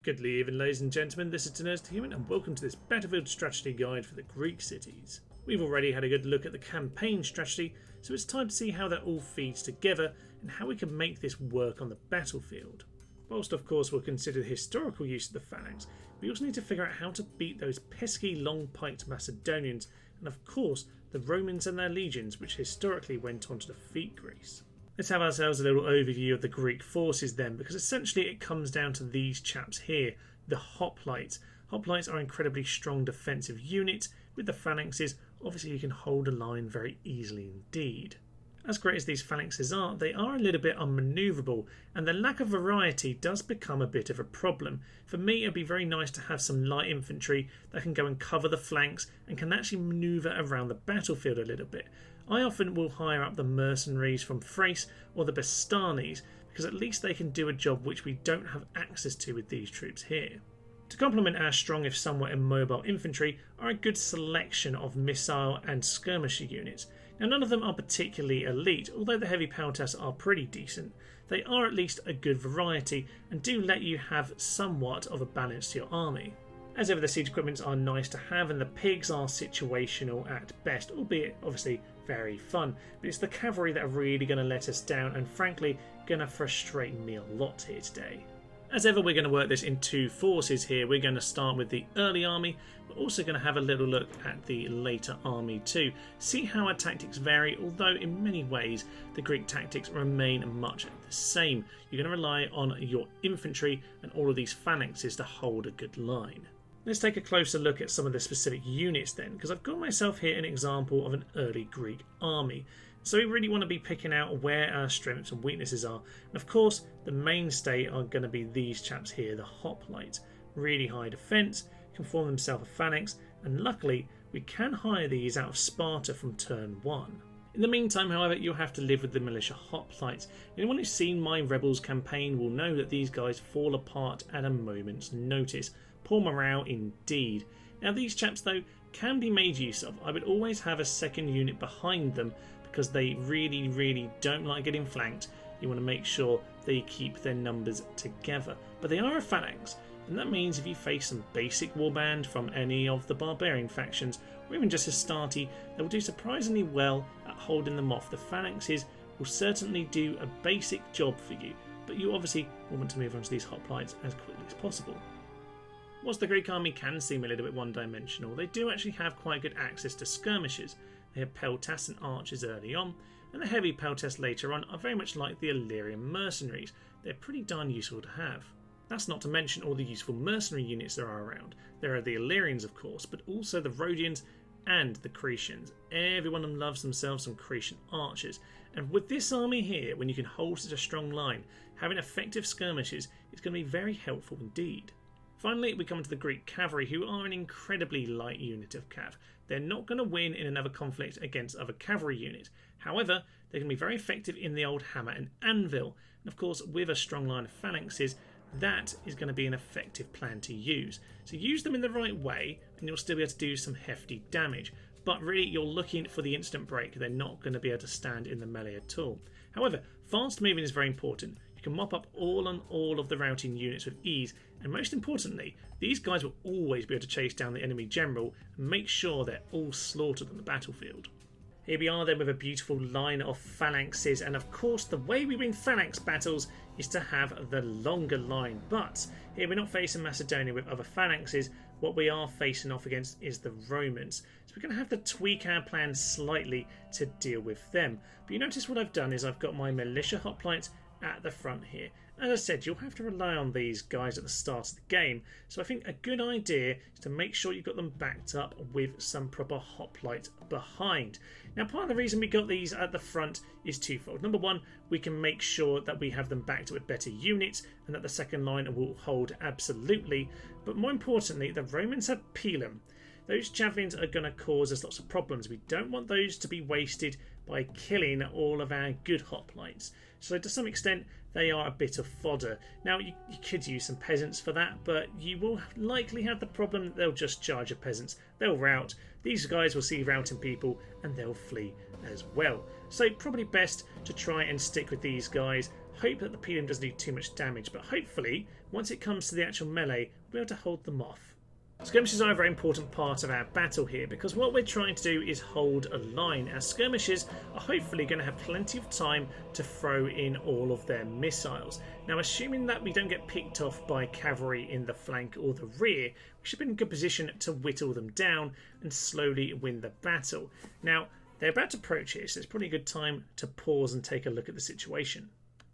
Good evening, ladies and gentlemen, this is Teners the Human and welcome to this battlefield strategy guide for the Greek cities. We've already had a good look at the campaign strategy, so it's time to see how that all feeds together and how we can make this work on the battlefield. Whilst of course we'll consider the historical use of the Phalanx, we also need to figure out how to beat those pesky long-piked Macedonians and of course the Romans and their legions which historically went on to defeat Greece. Let's have ourselves a little overview of the Greek forces then, because essentially it comes down to these chaps here, the hoplites. Hoplites are incredibly strong defensive units. With the phalanxes, obviously you can hold a line very easily indeed. As great as these phalanxes are, they are a little bit unmanoeuvrable, and the lack of variety does become a bit of a problem. For me, it'd be very nice to have some light infantry that can go and cover the flanks and can actually manoeuvre around the battlefield a little bit. I often will hire up the mercenaries from Thrace or the Bestanes because at least they can do a job which we don't have access to with these troops here. To complement our strong if somewhat immobile infantry are a good selection of missile and skirmisher units. Now none of them are particularly elite, although the heavy peltasts are pretty decent. They are at least a good variety and do let you have somewhat of a balance to your army. As ever, the siege equipments are nice to have and the pigs are situational at best, albeit obviously very fun. But it's the cavalry that are really going to let us down and frankly going to frustrate me a lot here today. As ever, we're going to work this in two forces here. We're going to start with the early army, but also going to have a little look at the later army too. See how our tactics vary, although in many ways the Greek tactics remain much the same. You're going to rely on your infantry and all of these phalanxes to hold a good line. Let's take a closer look at some of the specific units then, because I've got myself here an example of an early Greek army. So we really want to be picking out where our strengths and weaknesses are. And of course, the mainstay are going to be these chaps here, the hoplites. Really high defence, can form themselves a phalanx, and luckily we can hire these out of Sparta from turn 1. In the meantime, however, you'll have to live with the militia hoplites. Anyone who's seen my Rebels campaign will know that these guys fall apart at a moment's notice. Poor morale indeed. Now these chaps though can be made use of. I would always have a second unit behind them because they really don't like getting flanked. You want to make sure they keep their numbers together. But they are a phalanx, and that means if you face some basic warband from any of the barbarian factions or even just Hastati, they will do surprisingly well at holding them off. The phalanxes will certainly do a basic job for you, but you obviously want to move on to these hoplites as quickly as possible. Whilst the Greek army can seem a little bit one-dimensional, they do actually have quite good access to skirmishers. They have peltasts and archers early on, and the heavy peltasts later on are very much like the Illyrian mercenaries. They're pretty darn useful to have. That's not to mention all the useful mercenary units there are around. There are the Illyrians of course, but also the Rhodians and the Cretians. Everyone of them loves themselves some Cretan archers, and with this army here, when you can hold such a strong line, having effective skirmishes is going to be very helpful indeed. Finally, we come to the Greek cavalry, who are an incredibly light unit of cav. They're not going to win in another conflict against other cavalry units. However, they're going to be very effective in the old hammer and anvil. And of course, with a strong line of phalanxes, that is going to be an effective plan to use. So use them in the right way, and you'll still be able to do some hefty damage. But really, you're looking for the instant break. They're not going to be able to stand in the melee at all. However, fast moving is very important. You can mop up all of the routing units with ease, and most importantly, these guys will always be able to chase down the enemy general and make sure they're all slaughtered on the battlefield. Here we are then with a beautiful line of phalanxes, and of course the way we win phalanx battles is to have the longer line, but here we're not facing Macedonia with other phalanxes. What we are facing off against is the Romans, so we're going to have to tweak our plan slightly to deal with them. But you notice what I've done is I've got my militia hoplites at the front here. As I said, you'll have to rely on these guys at the start of the game, so I think a good idea is to make sure you've got them backed up with some proper hoplites behind. Now, part of the reason we got these at the front is twofold. Number one, we can make sure that we have them backed up with better units and that the second line will hold absolutely, but more importantly, the Romans have pilum. Those javelins are going to cause us lots of problems. We don't want those to be wasted by killing all of our good hoplites. So to some extent, they are a bit of fodder. Now, you could use some peasants for that, but you will likely have the problem that they'll just charge your peasants. They'll rout. These guys will see routing people and they'll flee as well. So probably best to try and stick with these guys. Hope that the pilum doesn't do too much damage, but hopefully once it comes to the actual melee, we'll be able to hold them off. Skirmishes are a very important part of our battle here, because what we're trying to do is hold a line. Our skirmishers are hopefully going to have plenty of time to throw in all of their missiles. Now, assuming that we don't get picked off by cavalry in the flank or the rear, we should be in a good position to whittle them down and slowly win the battle. Now, they're about to approach here, so it's probably a good time to pause and take a look at the situation.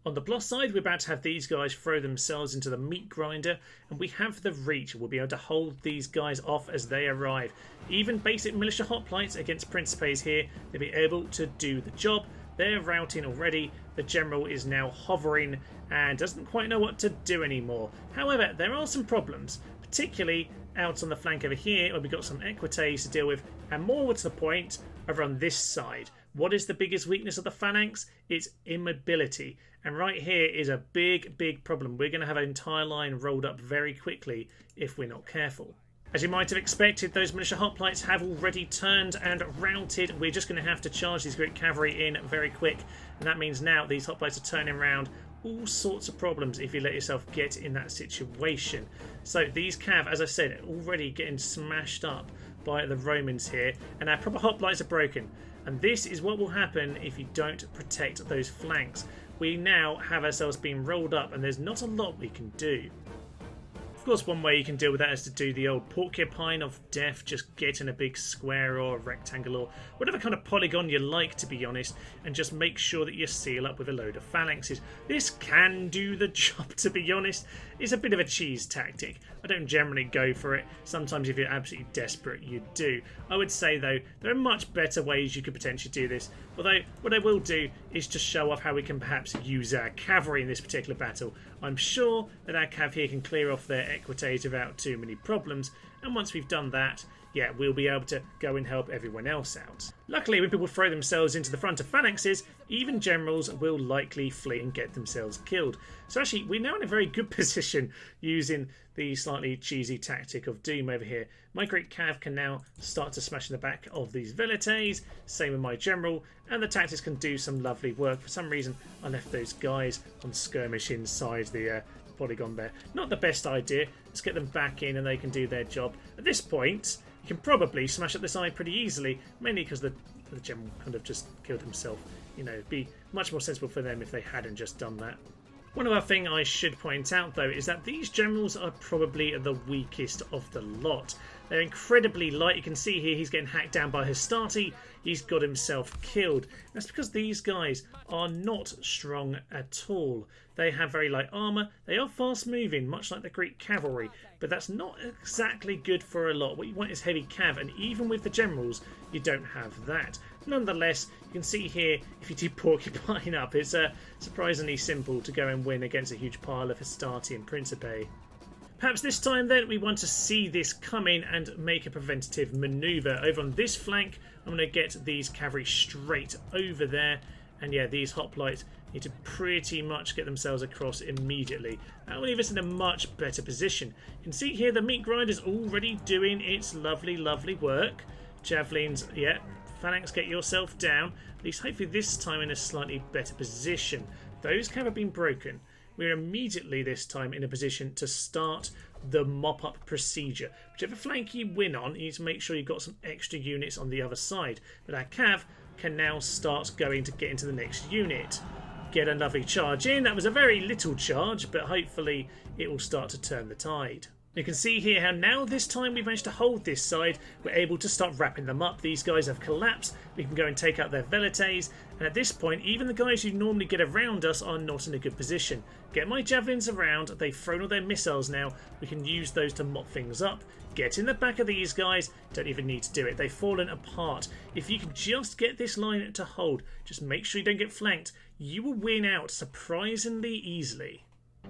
On the plus side, we're about to have these guys throw themselves into the meat grinder, and we have the reach. We'll be able to hold these guys off as they arrive. Even basic militia hoplites against Principes here, they'll be able to do the job. They're routing already. The general is now hovering and doesn't quite know what to do anymore. However, there are some problems, particularly out on the flank over here, where we've got some equites to deal with, and more to the point, over on this side. What is the biggest weakness of the Phalanx? It's immobility. And right here is a big problem. We're going to have an entire line rolled up very quickly if we're not careful. As you might have expected, those militia hoplites have already turned and routed. We're just going to have to charge these Greek cavalry in very quick. And that means now these hoplites are turning around. All sorts of problems if you let yourself get in that situation. So these cav, as I said, are already getting smashed up by the Romans here. And our proper hoplites are broken. And this is what will happen if you don't protect those flanks. We now have ourselves being rolled up, and there's not a lot we can do. Of course, one way you can deal with that is to do the old porcupine of death, just get in a big square or a rectangle or whatever kind of polygon you like, to be honest, and just make sure that you seal up with a load of phalanxes. This can do the job, to be honest. It's a bit of a cheese tactic. I don't generally go for it. Sometimes if you're absolutely desperate, you do. I would say, though, there are much better ways you could potentially do this. Although, what I will do is to show off how we can perhaps use our cavalry in this particular battle. I'm sure that our cav here can clear off their equites without too many problems. And once we've done that, yeah, we'll be able to go and help everyone else out. Luckily, when people throw themselves into the front of phalanxes, even generals will likely flee and get themselves killed. So actually, we're now in a very good position using the slightly cheesy tactic of doom over here. My Greek cav can now start to smash in the back of these velites, same with my general, and the tactics can do some lovely work. For some reason, I left those guys on skirmish inside the polygon there. Not the best idea. Let's get them back in and they can do their job. At this point, you can probably smash up the side pretty easily, mainly because the general kind of just killed himself. You know, it'd be much more sensible for them if they hadn't just done that. One other thing I should point out, though, is that these generals are probably the weakest of the lot. They're incredibly light. You can see here he's getting hacked down by Hastati. He's got himself killed. That's because these guys are not strong at all. They have very light armour. They are fast moving, much like the Greek cavalry, but that's not exactly good for a lot. What you want is heavy cav, and even with the generals, you don't have that. Nonetheless, you can see here, if you do porcupine up, it's surprisingly simple to go and win against a huge pile of Hastati and Principe. Perhaps this time then we want to see this coming and make a preventative manoeuvre. Over on this flank, I'm going to get these cavalry straight over there. And yeah, these hoplites need to pretty much get themselves across immediately. That will leave us in a much better position. You can see here the meat grind is already doing its lovely work. Javelins, yeah, Phalanx, get yourself down. At least hopefully this time in a slightly better position. Those have been broken. We're immediately this time in a position to start the mop-up procedure. Whichever flank you win on, you need to make sure you've got some extra units on the other side. But our cav can now start going to get into the next unit. Get a lovely charge in. That was a very little charge, but hopefully it will start to turn the tide. You can see here how now this time we've managed to hold this side. We're able to start wrapping them up. These guys have collapsed. We can go and take out their velites. And at this point, even the guys who normally get around us are not in a good position. Get my javelins around. They've thrown all their missiles now. We can use those to mop things up. Get in the back of these guys. Don't even need to do it. They've fallen apart. If you can just get this line to hold, just make sure you don't get flanked, you will win out surprisingly easily.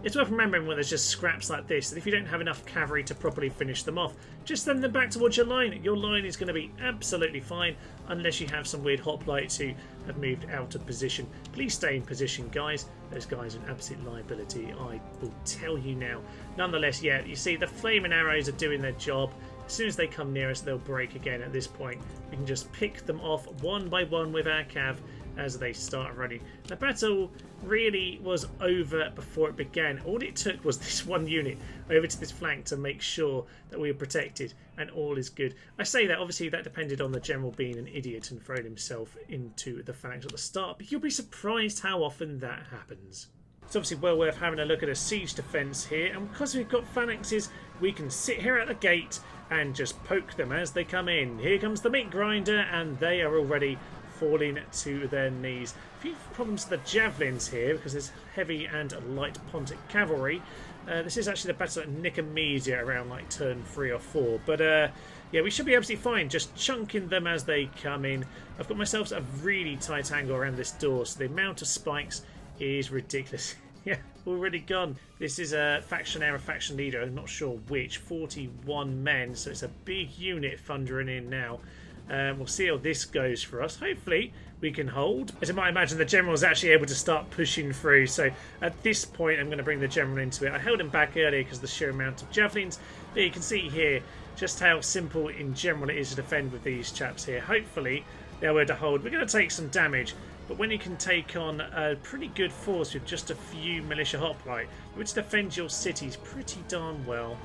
It's worth remembering when there's just scraps like this that if you don't have enough cavalry to properly finish them off, just send them back towards your line. Your line is going to be absolutely fine unless you have some weird hoplites who have moved out of position. Please stay in position, guys. Those guys are an absolute liability, I will tell you now. Nonetheless, yeah, you see the flaming arrows are doing their job. As soon as they come near us, they'll break again. At this point, we can just pick them off one by one with our cav as they start running. The battle really was over before it began. All it took was this one unit over to this flank to make sure that we were protected, and all is good. I say that, obviously that depended on the general being an idiot and throwing himself into the Phalanx at the start, but you'll be surprised how often that happens. It's obviously well worth having a look at a siege defence here, and because we've got phalanxes, we can sit here at the gate and just poke them as they come in. Here comes the meat grinder, and they are already falling to their knees. A few problems with the javelins here because there's heavy and light Pontic cavalry. This is actually the battle at Nicomedia around like turn 3 or 4, but yeah, we should be absolutely fine just chunking them as they come in. I've got myself a really tight angle around this door, so the amount of spikes is ridiculous. Yeah, already gone. This is a faction error, faction leader, I'm not sure which, 41 men, so it's a big unit thundering in now. We'll see how this goes for us. Hopefully we can hold. As you might imagine, the general is actually able to start pushing through, so at this point I'm going to bring the general into it. I held him back earlier because of the sheer amount of javelins, but you can see here just how simple in general it is to defend with these chaps here. Hopefully they're able to hold. We're going to take some damage, but when you can take on a pretty good force with just a few militia hoplite, which defends your cities pretty darn well.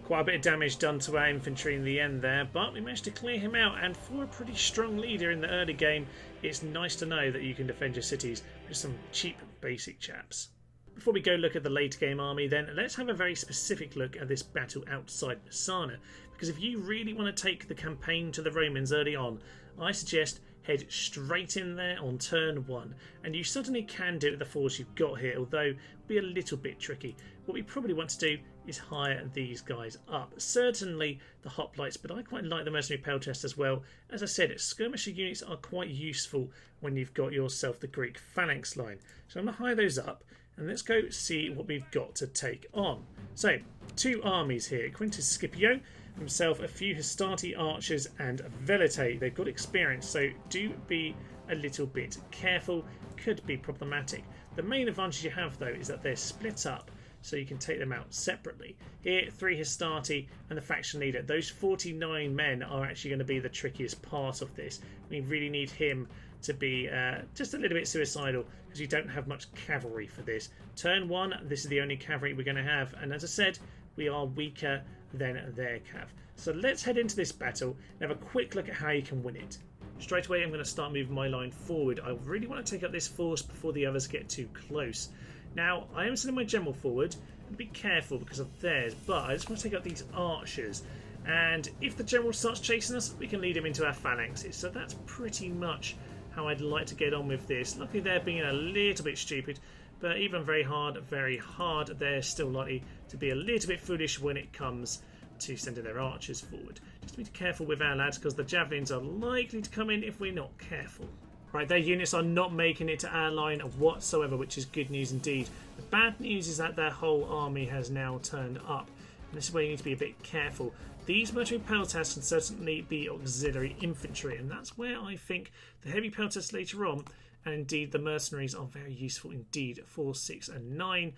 Quite a bit of damage done to our infantry in the end there, but we managed to clear him out, and for a pretty strong leader in the early game, it's nice to know that you can defend your cities with some cheap basic chaps. Before we go look at the late game army then, let's have a very specific look at this battle outside Messana, because if you really want to take the campaign to the Romans early on, I suggest head straight in there on turn 1, and you certainly can do it with the force you've got here, although it'll be a little bit tricky. What we probably want to do is hire these guys up. Certainly the hoplites, but I quite like the mercenary peltast as well. As I said, skirmisher units are quite useful when you've got yourself the Greek phalanx line. So I'm going to hire those up, and let's go see what we've got to take on. So, 2 armies here. Quintus Scipio, himself a few Hastati archers and Velite. They've got experience, so do be a little bit careful. Could be problematic. The main advantage you have though is that they're split up, so you can take them out separately. Here, 3 Hastati and the faction leader. Those 49 men are actually going to be the trickiest part of this. We really need him to be just a little bit suicidal because you don't have much cavalry for this. Turn 1, this is the only cavalry we're going to have, and as I said, we are weaker than their cav. So let's head into this battle and have a quick look at how you can win it. Straight away I'm going to start moving my line forward. I really want to take up this force before the others get too close. Now, I am sending my general forward, and be careful because of theirs, but I just want to take up these archers. And if the general starts chasing us, we can lead him into our phalanxes. So that's pretty much how I'd like to get on with this. Luckily they're being a little bit stupid, but even very hard, they're still likely to be a little bit foolish when it comes to sending their archers forward. Just be careful with our lads because the javelins are likely to come in if we're not careful. Right, their units are not making it to our line whatsoever, which is good news indeed. The bad news is that their whole army has now turned up, and this is where you need to be a bit careful. These military peltasts can certainly be auxiliary infantry, and that's where I think the heavy peltasts later on, and indeed the mercenaries, are very useful indeed. 4, 6 and 9,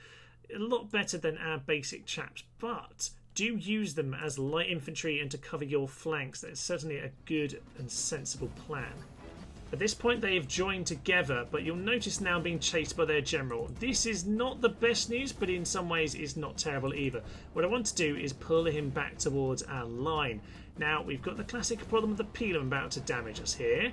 a lot better than our basic chaps, but do use them as light infantry and to cover your flanks. That's certainly a good and sensible plan. At this point they have joined together, but you'll notice now being chased by their general. This is not the best news, but in some ways is not terrible either. What I want to do is pull him back towards our line. Now we've got the classic problem of the Pelem about to damage us here,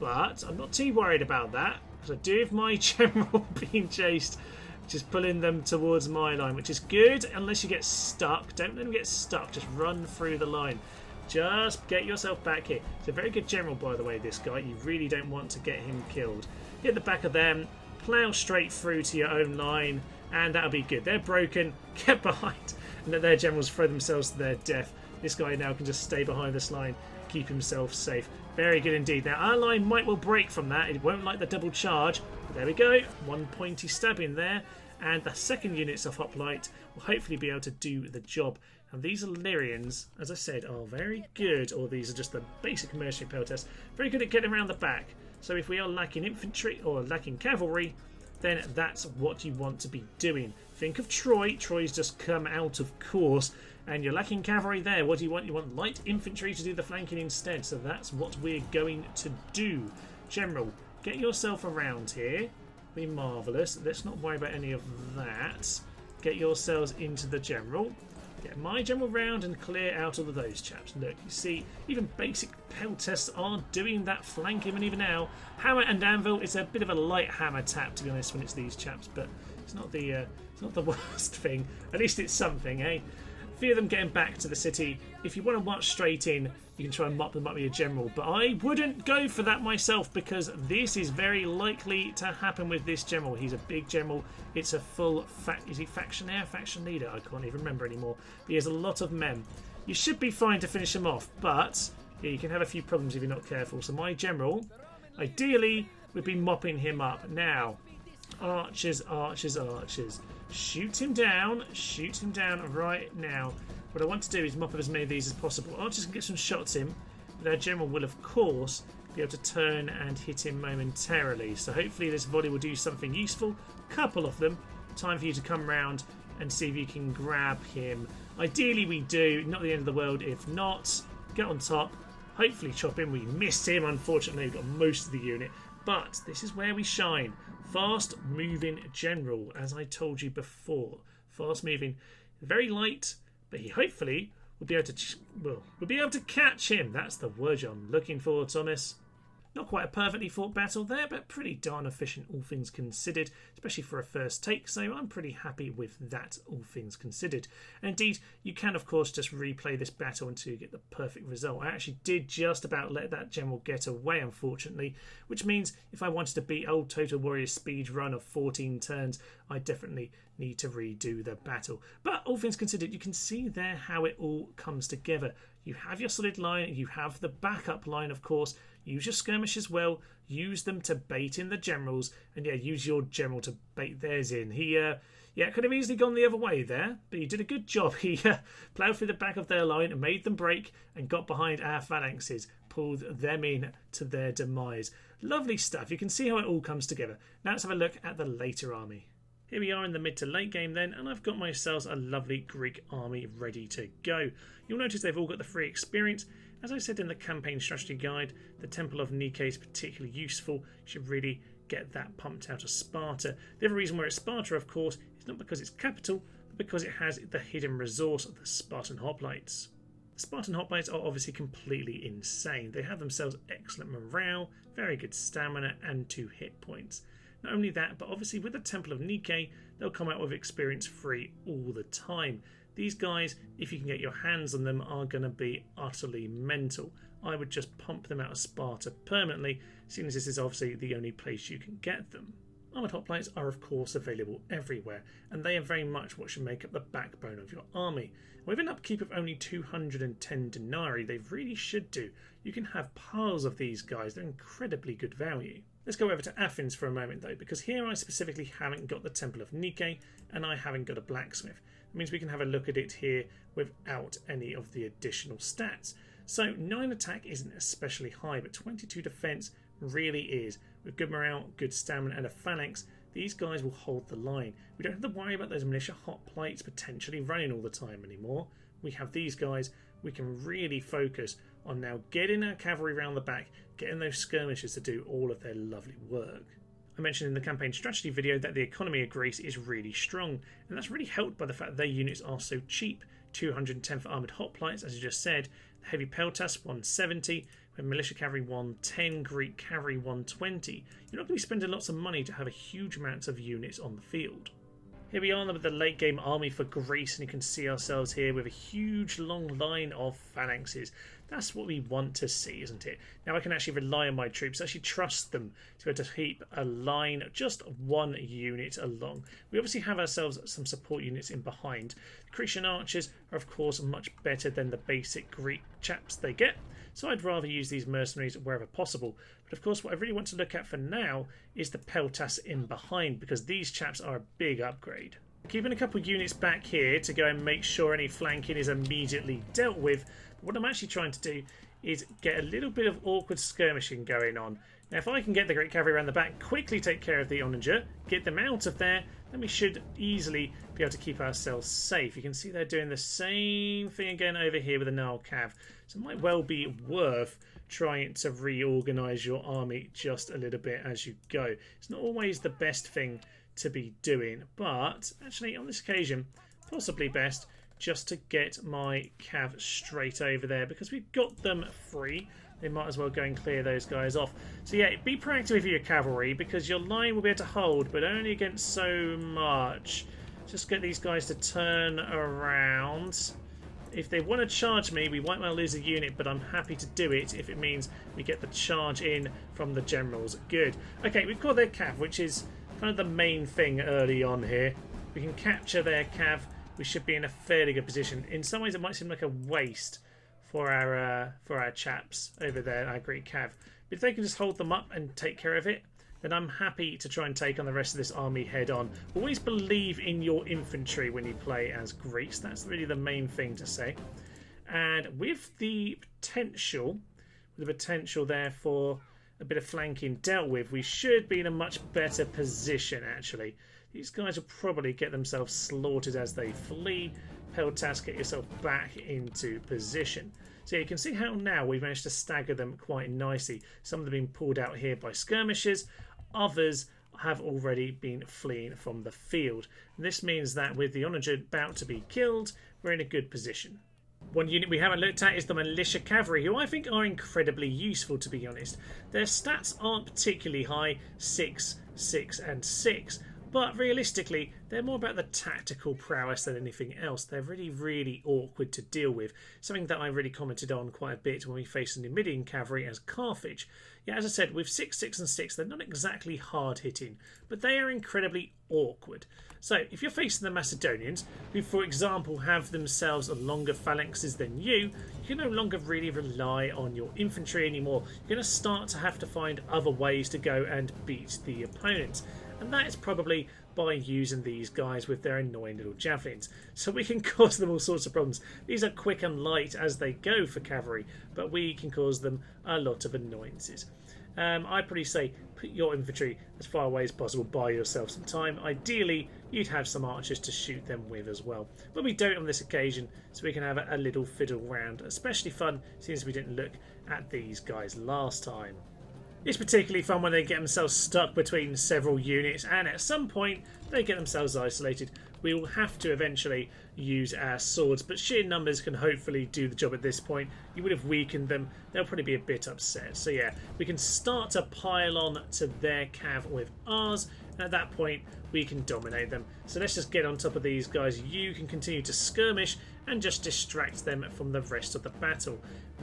but I'm not too worried about that because I do have my general being chased, just pulling them towards my line, which is good unless you get stuck. Don't let them get stuck, just run through the line. Just get yourself back here. It's a very good general, by the way, this guy. You really don't want to get him killed. Hit the back of them, plough straight through to your own line, and that'll be good. They're broken, get behind, and let their generals throw themselves to their death. This guy now can just stay behind this line, keep himself safe. Very good indeed. Now, our line might well break from that. It won't like the double charge, but there we go. One pointy stabbing there, and the second units of hoplite will hopefully be able to do the job. And these Illyrians, as I said, are very good, or these are just the basic mercenary peltasts, very good at getting around the back. So if we are lacking infantry or lacking cavalry, then that's what you want to be doing. Think of Troy. Troy's just come out, of course, and you're lacking cavalry there. What do you want? You want light infantry to do the flanking instead. So that's what we're going to do. General, get yourself around here. Be marvellous. Let's not worry about any of that. Get yourselves into the general. Get my general round and clear out all of those chaps. Look, you see, even basic peltasts are doing that flanking maneuver now. Hammer and anvil, it's a bit of a light hammer tap, to be honest, when it's these chaps, but it's not the worst thing. At least it's something, eh? A few of them getting back to the city. If you want to march straight in, you can try and mop them up with your general, but I wouldn't go for that myself because this is very likely to happen with this general. He's a big general. It's a full is he factionaire, faction leader? I can't even remember anymore. But he has a lot of men. You should be fine to finish him off, but yeah, you can have a few problems if you're not careful. So my general, ideally, would be mopping him up. Now, archers, archers, archers. Shoot him down right now. What I want to do is mop up as many of these as possible. Archers can get some shots in, but our general will, of course, be able to turn and hit him momentarily. So hopefully this volley will do something useful. Couple of them. Time for you to come round and see if you can grab him. Ideally we do. Not the end of the world. If not, get on top. Hopefully chop him. We missed him. Unfortunately, we've got most of the unit. But this is where we shine. Fast moving general, as I told you before. Fast moving. Very light. But he hopefully will be able to, we'll be able to catch him. That's the word I'm looking for, Thomas. Not quite a perfectly fought battle there, but pretty darn efficient, all things considered, especially for a first take, so I'm pretty happy with that, all things considered. And indeed, you can, of course, just replay this battle until you get the perfect result. I actually did just about let that general get away, unfortunately, which means if I wanted to beat old Total Warrior's speed run of 14 turns, I definitely need to redo the battle. But all things considered, you can see there how it all comes together. You have your solid line, you have the backup line, of course. Use your skirmish as well. Use them to bait in the generals. And yeah, use your general to bait theirs in. He, could have easily gone the other way there. But he did a good job. He ploughed through the back of their line and made them break and got behind our phalanxes. Pulled them in to their demise. Lovely stuff. You can see how it all comes together. Now let's have a look at the later army. Here we are in the mid to late game then, and I've got myself a lovely Greek army ready to go. You'll notice they've all got the free experience. As I said in the campaign strategy guide, the Temple of Nike is particularly useful. You should really get that pumped out of Sparta. The other reason why it's Sparta, of course, is not because it's capital, but because it has the hidden resource of the Spartan hoplites. The Spartan hoplites are obviously completely insane. They have themselves excellent morale, very good stamina, and 2 hit points. Not only that, but obviously with the Temple of Nike, they'll come out with experience free all the time. These guys, if you can get your hands on them, are going to be utterly mental. I would just pump them out of Sparta permanently, seeing as this is obviously the only place you can get them. Armoured hoplites are of course available everywhere, and they are very much what should make up the backbone of your army. With an upkeep of only 210 denarii, they really should do. You can have piles of these guys, they're incredibly good value. Let's go over to Athens for a moment though, because here I specifically haven't got the Temple of Nike, and I haven't got a blacksmith. It means we can have a look at it here without any of the additional stats. So 9 attack isn't especially high, but 22 defense really is. With good morale, good stamina and a phalanx, these guys will hold the line. We don't have to worry about those militia hoplites potentially running all the time anymore. We have these guys. We can really focus on now getting our cavalry around the back, getting those skirmishers to do all of their lovely work. I mentioned in the campaign strategy video that the economy of Greece is really strong, and that's really helped by the fact that their units are so cheap. 210 for armoured hoplites, as I just said, heavy peltasts 170, with militia cavalry 110, Greek cavalry 120. You're not going to be spending lots of money to have a huge amount of units on the field. Here we are with the late game army for Greece, and you can see ourselves here with a huge long line of phalanxes. That's what we want to see, isn't it? Now I can actually rely on my troops, actually trust them to be able to keep a line, just one unit along. We obviously have ourselves some support units in behind. The Cretan archers are of course much better than the basic Greek chaps they get, so I'd rather use these mercenaries wherever possible. But of course what I really want to look at for now is the peltasts in behind, because these chaps are a big upgrade. Keeping a couple of units back here to go and make sure any flanking is immediately dealt with. What I'm actually trying to do is get a little bit of awkward skirmishing going on. Now if I can get the Great Cavalry around the back, quickly take care of the onager, get them out of there, then we should easily be able to keep ourselves safe. You can see they're doing the same thing again over here with the Nile Cav. So it might well be worth trying to reorganise your army just a little bit as you go. It's not always the best thing to be doing, but actually on this occasion possibly best just to get my Cav straight over there, because we've got them free. They might as well go and clear those guys off. So yeah, be proactive with your cavalry, because your line will be able to hold, but only against so much. Just get these guys to turn around. If they want to charge me, we might well lose a unit, but I'm happy to do it if it means we get the charge in from the generals. Good. Okay, we've got their cav, which is kind of the main thing early on here. We can capture their cav. We should be in a fairly good position. In some ways, it might seem like a waste for our chaps over there, our Greek cav. But if they can just hold them up and take care of it, then I'm happy to try and take on the rest of this army head on. Always believe in your infantry when you play as Greeks. That's really the main thing to say. And with the potential there for a bit of flanking dealt with, we should be in a much better position, actually. These guys will probably get themselves slaughtered as they flee. Peltas, get yourself back into position. So you can see how now we've managed to stagger them quite nicely. Some of them being pulled out here by skirmishers. Others have already been fleeing from the field. And this means that with the onager about to be killed, we're in a good position. One unit we haven't looked at is the militia cavalry, who I think are incredibly useful, to be honest. Their stats aren't particularly high, 6, 6 and 6. But realistically, they're more about the tactical prowess than anything else. They're really, really awkward to deal with. Something that I really commented on quite a bit when we faced the Numidian cavalry as Carthage. Yeah, as I said, with 6, 6 and 6, they're not exactly hard-hitting, but they are incredibly awkward. So if you're facing the Macedonians, who, for example, have themselves longer phalanxes than you can no longer really rely on your infantry anymore. You're going to start to have to find other ways to go and beat the opponents. And that is probably by using these guys with their annoying little javelins. So we can cause them all sorts of problems. These are quick and light as they go for cavalry, but we can cause them a lot of annoyances. I'd probably say put your infantry as far away as possible, buy yourself some time. Ideally, you'd have some archers to shoot them with as well. But we don't on this occasion, so we can have a little fiddle round. Especially fun since we didn't look at these guys last time. It's particularly fun when they get themselves stuck between several units, and at some point they get themselves isolated. We will have to eventually use our swords, but sheer numbers can hopefully do the job at this point. You would have weakened them. They'll probably be a bit upset. So yeah, we can start to pile on to their cav with ours, and at that point we can dominate them. So let's just get on top of these guys. You can continue to skirmish and just distract them from the rest of the battle.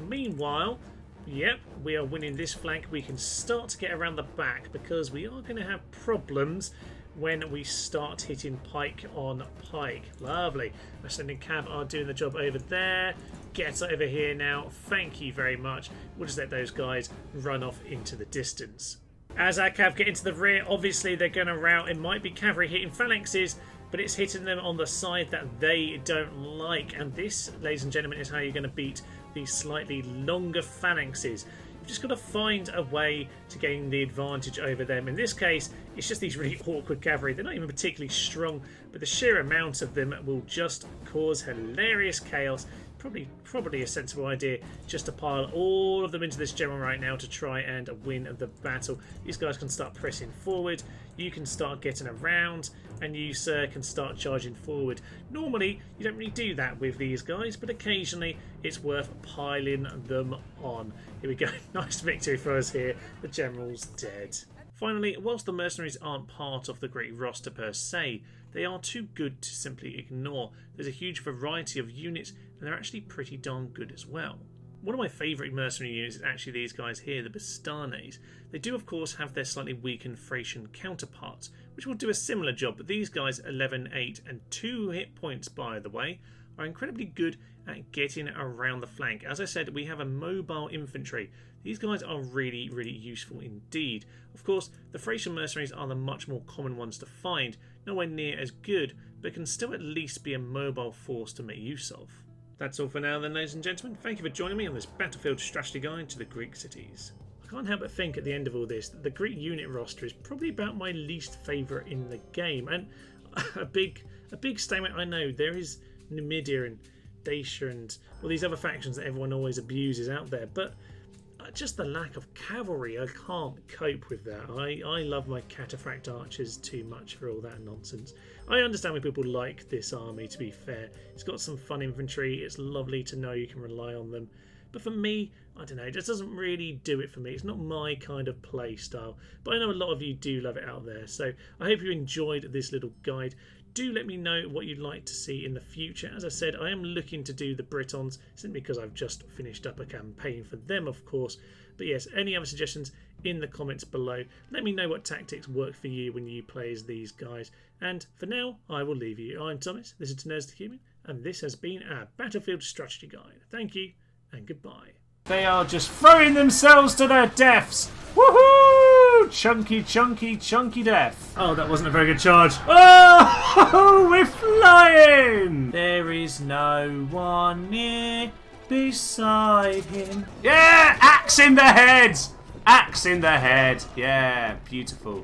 Meanwhile, yep, we are winning this flank. We can start to get around the back, because we are going to have problems when we start hitting pike on pike. Lovely. Macedonian cav are doing the job over there. Get over here now. Thank you very much. We'll just let those guys run off into the distance. As our cav get into the rear, obviously they're going to rout. It might be cavalry hitting phalanxes, but it's hitting them on the side that they don't like. And this, ladies and gentlemen, is how you're going to beat these slightly longer phalanxes. You've just got to find a way to gain the advantage over them. In this case, it's just these really awkward cavalry. They're not even particularly strong, but the sheer amount of them will just cause hilarious chaos. Probably a sensible idea just to pile all of them into this general right now to try and win the battle. These guys can start pressing forward. You can start getting around, and you, sir, can start charging forward. Normally, you don't really do that with these guys, but occasionally it's worth piling them on. Here we go. Nice victory for us here. The general's dead. Finally, whilst the mercenaries aren't part of the Greek roster per se, they are too good to simply ignore. There's a huge variety of units, and they're actually pretty darn good as well. One of my favourite mercenary units is actually these guys here, the Bastanes. They do of course have their slightly weakened Thracian counterparts, which will do a similar job, but these guys, 11, 8 and 2 hit points by the way, are incredibly good at getting around the flank. As I said, we have a mobile infantry. These guys are really, really useful indeed. Of course, the Thracian mercenaries are the much more common ones to find, nowhere near as good, but can still at least be a mobile force to make use of. That's all for now then, ladies and gentlemen. Thank you for joining me on this battlefield strategy guide to the Greek cities. I can't help but think at the end of all this that the Greek unit roster is probably about my least favourite in the game, and a big statement. I know there is Numidia and Dacia and all these other factions that everyone always abuses out there, but just the lack of cavalry, I can't cope with that. I love my cataphract archers too much for all that nonsense. I understand when people like this army, to be fair. It's got some fun infantry, it's lovely to know you can rely on them. But for me, I don't know, it just doesn't really do it for me. It's not my kind of play style. But I know a lot of you do love it out there. So I hope you enjoyed this little guide. Do let me know what you'd like to see in the future. As I said, I am looking to do the Britons, simply because I've just finished up a campaign for them, of course. But yes, any other suggestions in the comments below. Let me know what tactics work for you when you play as these guys. And for now, I will leave you. I'm Thomas, this is Tenez the Human, and this has been our Battlefield Strategy Guide. Thank you, and goodbye. They are just throwing themselves to their deaths! Woohoo! Chunky, chunky, chunky death. Oh, that wasn't a very good charge. Oh, we're flying! There is no one near beside him. Yeah! Axe in the head! Axe in the head. Yeah, beautiful.